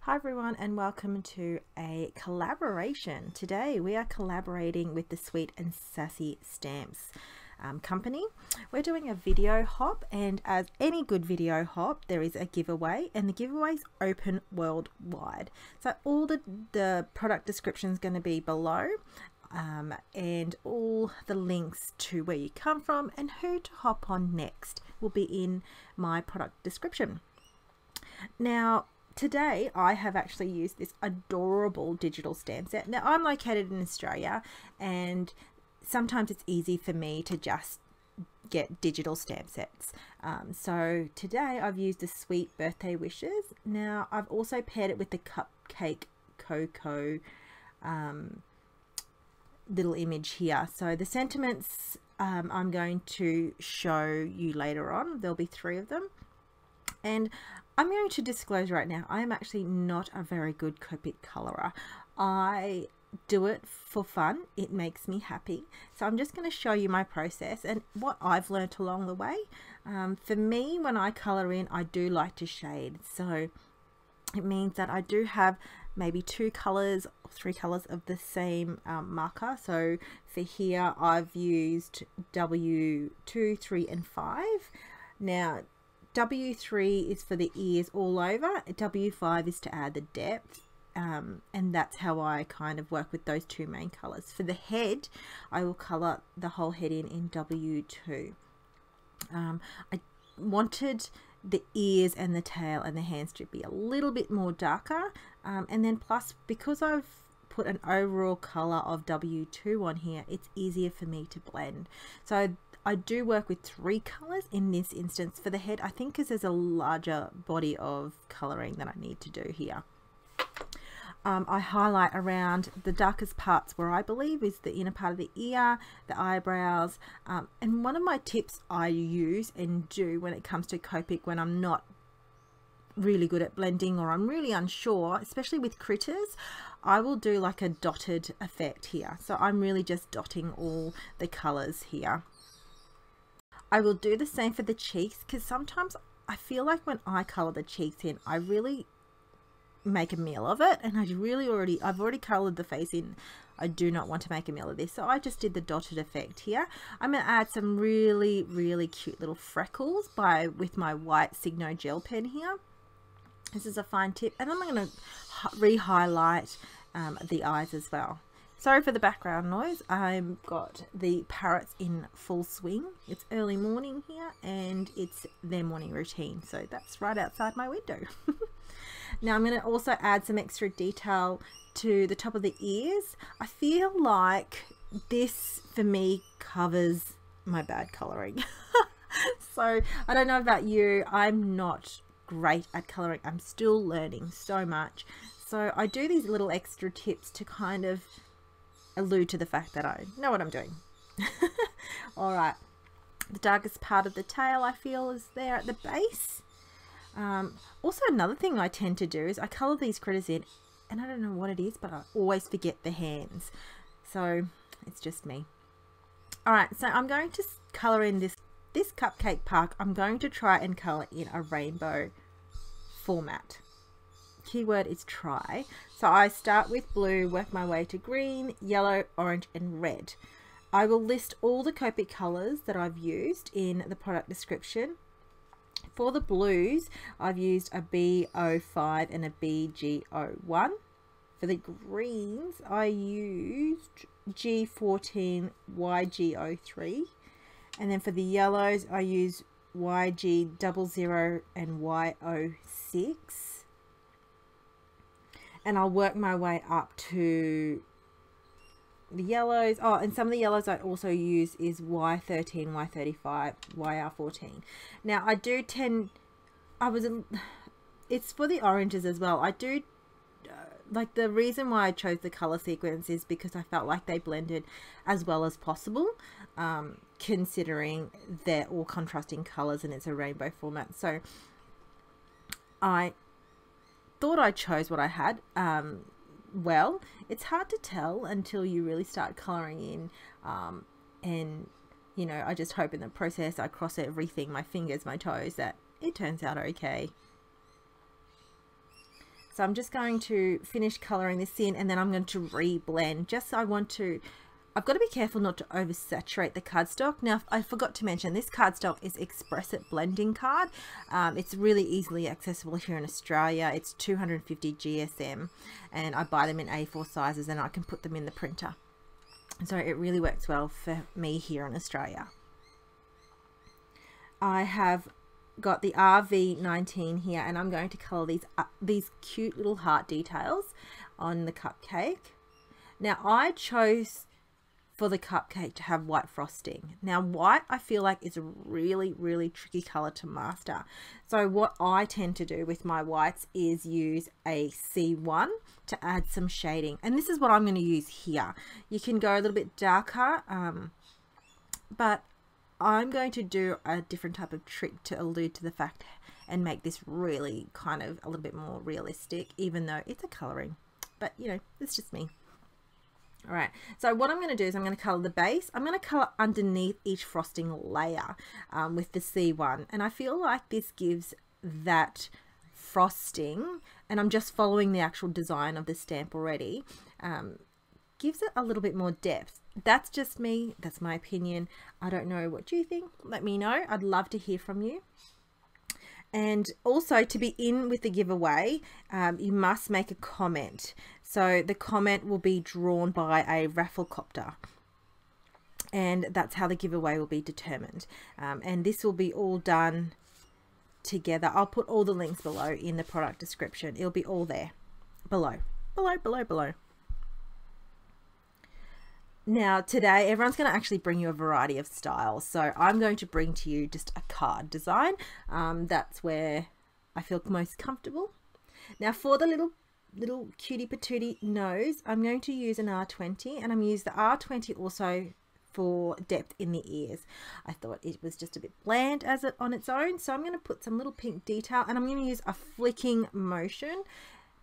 Hi everyone and welcome to a collaboration. Today we are collaborating with the Sweet and Sassy Stamps company. We're doing a video hop, and as any good video hop there is a giveaway, and the giveaway is open worldwide. So all the product description is going to be below, and all the links to where you come from and who to hop on next will be in my product description. Now today I have actually used this adorable digital stamp set. Now I'm located in Australia and sometimes it's easy for me to just get digital stamp sets. So today I've used the Sweet Birthday Wishes. Now I've also paired it with the Cupcake Cocoa little image here. So the sentiments I'm going to show you later on. There'll be 3 of them. And I'm going to disclose right now, I am actually not a very good Copic colorer. I do it for fun. It makes me happy. So I'm just going to show you my process and what I've learnt along the way. For me, when I colour in, I do like to shade. So it means that I do have maybe 2 colours or 3 colours of the same marker. So for here, I've used W2, 3 and 5. Now, W3 is for the ears all over, W5 is to add the depth, and that's how I kind of work with those 2 main colours. For the head, I will colour the whole head in W2. I wanted the ears and the tail and the hands to be a little bit more darker, and then plus because I've put an overall colour of W2 on here, it's easier for me to blend. So I do work with 3 colours in this instance for the head, I think, because there's a larger body of colouring that I need to do here. I highlight around the darkest parts where I believe is the inner part of the ear, the eyebrows, and one of my tips I use and do when it comes to Copic when I'm not really good at blending or I'm really unsure, especially with critters, I will do like a dotted effect here. So I'm really just dotting all the colours here. I will do the same for the cheeks, because sometimes I feel like when I colour the cheeks in, I really make a meal of it, and I've already coloured the face in. I do not want to make a meal of this, so I just did the dotted effect here. I'm going to add some really cute little freckles with my white Signo gel pen here. This is a fine tip, and I'm going to re-highlight the eyes as well. Sorry for the background noise. I've got the parrots in full swing. It's early morning here and it's their morning routine. So that's right outside my window. Now I'm going to also add some extra detail to the top of the ears. I feel like this for me covers my bad colouring. So I don't know about you. I'm not great at colouring. I'm still learning so much. So I do these little extra tips to kind of allude to the fact that I know what I'm doing. Alright, the darkest part of the tail I feel is there at the base. Also another thing I tend to do is I colour these critters in and I don't know what it is, but I always forget the hands. So it's just me. Alright, so I'm going to colour in this Cupcake Park. I'm going to try and colour in a rainbow format. Keyword is try. So I start with blue, work my way to green, yellow, orange and red. I will list all the Copic colours that I've used in the product description. For the blues, I've used a B05 and a BG01. For the greens, I used G14, YG03. And then for the yellows, I used YG00 and Y06. And I'll work my way up to the yellows. Oh, and some of the yellows I also use is Y13, Y35, YR14. Now I do tend, it's for the oranges as well. I do, like the reason why I chose the color sequence is because I felt like they blended as well as possible, considering they're all contrasting colors and it's a rainbow format. So I thought I chose what I had. Well, it's hard to tell until you really start coloring in, and you know, I just hope in the process I cross everything, my fingers, my toes, that it turns out okay. So I'm just going to finish coloring this in, and then I'm going to reblend. I've got to be careful not to oversaturate the cardstock. Now, I forgot to mention, this cardstock is Express-It blending card. It's really easily accessible here in Australia. It's 250 GSM, and I buy them in A4 sizes, and I can put them in the printer. So it really works well for me here in Australia. I have got the RV19 here, and I'm going to color these cute little heart details on the cupcake. Now, I chose for the cupcake to have white frosting. Now, white I feel like is a really tricky color to master. So what I tend to do with my whites is use a C1 to add some shading, and this is what I'm going to use here. You can go a little bit darker, but I'm going to do a different type of trick to allude to the fact and make this really kind of a little bit more realistic, even though it's a coloring, but you know, it's just me. All right, so what I'm going to do is I'm going to color the base. I'm going to color underneath each frosting layer with the C1, and I feel like this gives that frosting, and I'm just following the actual design of the stamp already, gives it a little bit more depth. That's just me, that's my opinion. I don't know what you think. Let me know. I'd love to hear from you. And also, to be in with the giveaway, you must make a comment. So the comment will be drawn by a Rafflecopter, and that's how the giveaway will be determined. And this will be all done together. I'll put all the links below in the product description. It'll be all there below. Now today everyone's going to actually bring you a variety of styles, so I'm going to bring to you just a card design. That's where I feel most comfortable. Now for the little cutie patootie nose, I'm going to use an R20, and I'm going to use the R20 also for depth in the ears. I thought it was just a bit bland on its own, so I'm going to put some little pink detail, and I'm going to use a flicking motion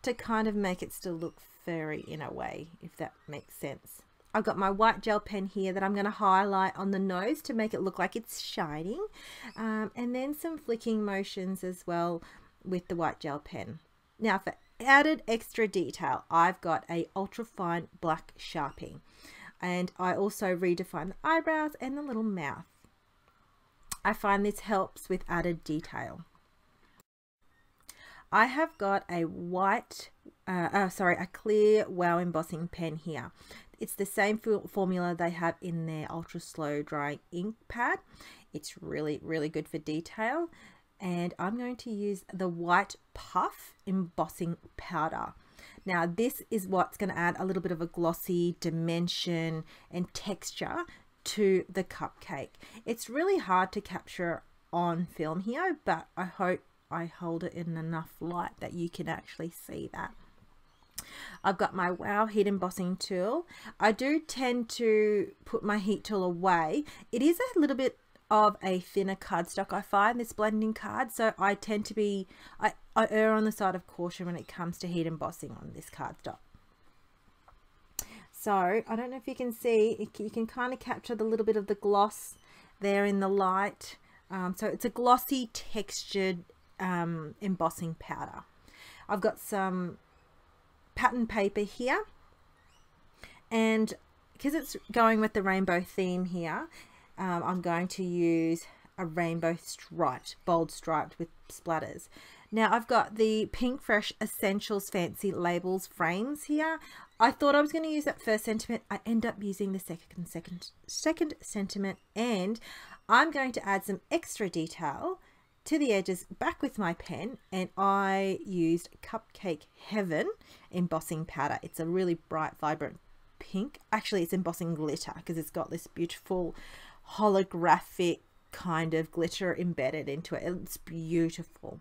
to kind of make it still look furry in a way, if that makes sense. I've got my white gel pen here that I'm going to highlight on the nose to make it look like it's shining, and then some flicking motions as well with the white gel pen. Now for added extra detail, I've got a ultra fine black Sharpie, and I also redefine the eyebrows and the little mouth. I find this helps with added detail. I have got a a clear Wow embossing pen here. It's the same formula they have in their ultra slow drying ink pad. It's really good for detail, and I'm going to use the white puff embossing powder. Now this is what's going to add a little bit of a glossy dimension and texture to the cupcake. It's really hard to capture on film here, but I hope I hold it in enough light that you can actually see that. I've got my Wow heat embossing tool. I do tend to put my heat tool away. It is a little bit of a thinner cardstock, I find, this blending card, so I tend to be, I err on the side of caution when it comes to heat embossing on this cardstock. So I don't know if you can see, you can kind of capture the little bit of the gloss there in the light. So it's a glossy textured embossing powder. I've got some pattern paper here, and because it's going with the rainbow theme here, I'm going to use a rainbow striped, bold striped with splatters. Now I've got the Pink Fresh Essentials Fancy Labels frames here. I thought I was going to use that first sentiment. I end up using the second sentiment, and I'm going to add some extra detail to the edges back with my pen, and I used Cupcake Heaven embossing powder. It's a really bright, vibrant pink. Actually, it's embossing glitter because it's got this beautiful holographic kind of glitter embedded into it. It's beautiful.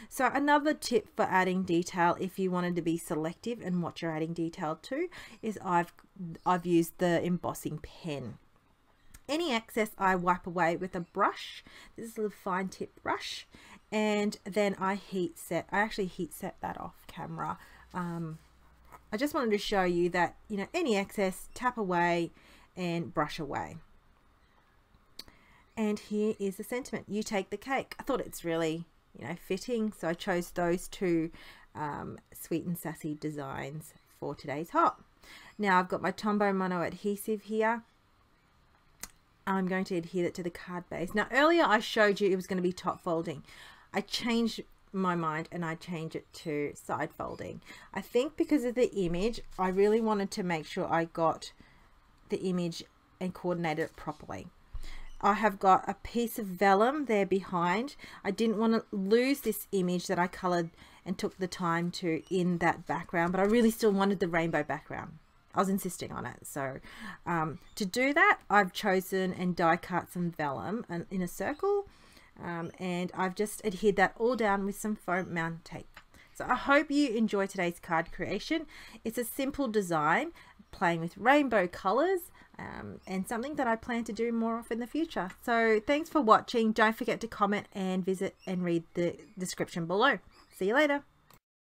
So another tip for adding detail, if you wanted to be selective in what you're adding detail to, is I've used the embossing pen. Any excess I wipe away with a brush. This is a little fine tip brush, and then I actually heat set that off camera. I just wanted to show you that, you know, any excess, tap away and brush away. And here is the sentiment: you take the cake. I thought it's really, you know, fitting, so I chose those two Sweet and Sassy designs for today's hop. Now I've got my Tombow Mono adhesive here. I'm going to adhere it to the card base. Now earlier I showed you it was going to be top folding. I changed my mind and I changed it to side folding. I think because of the image, I really wanted to make sure I got the image and coordinated it properly. I have got a piece of vellum there behind. I didn't want to lose this image that I colored and took the time to in that background, but I really still wanted the rainbow background. I was insisting on it. So to do that, I've chosen and die cut some vellum in a circle, and I've just adhered that all down with some foam mount tape. So I hope you enjoy today's card creation. It's a simple design, playing with rainbow colors, and something that I plan to do more of in the future. So thanks for watching. Don't forget to comment and visit and read the description below. See you later.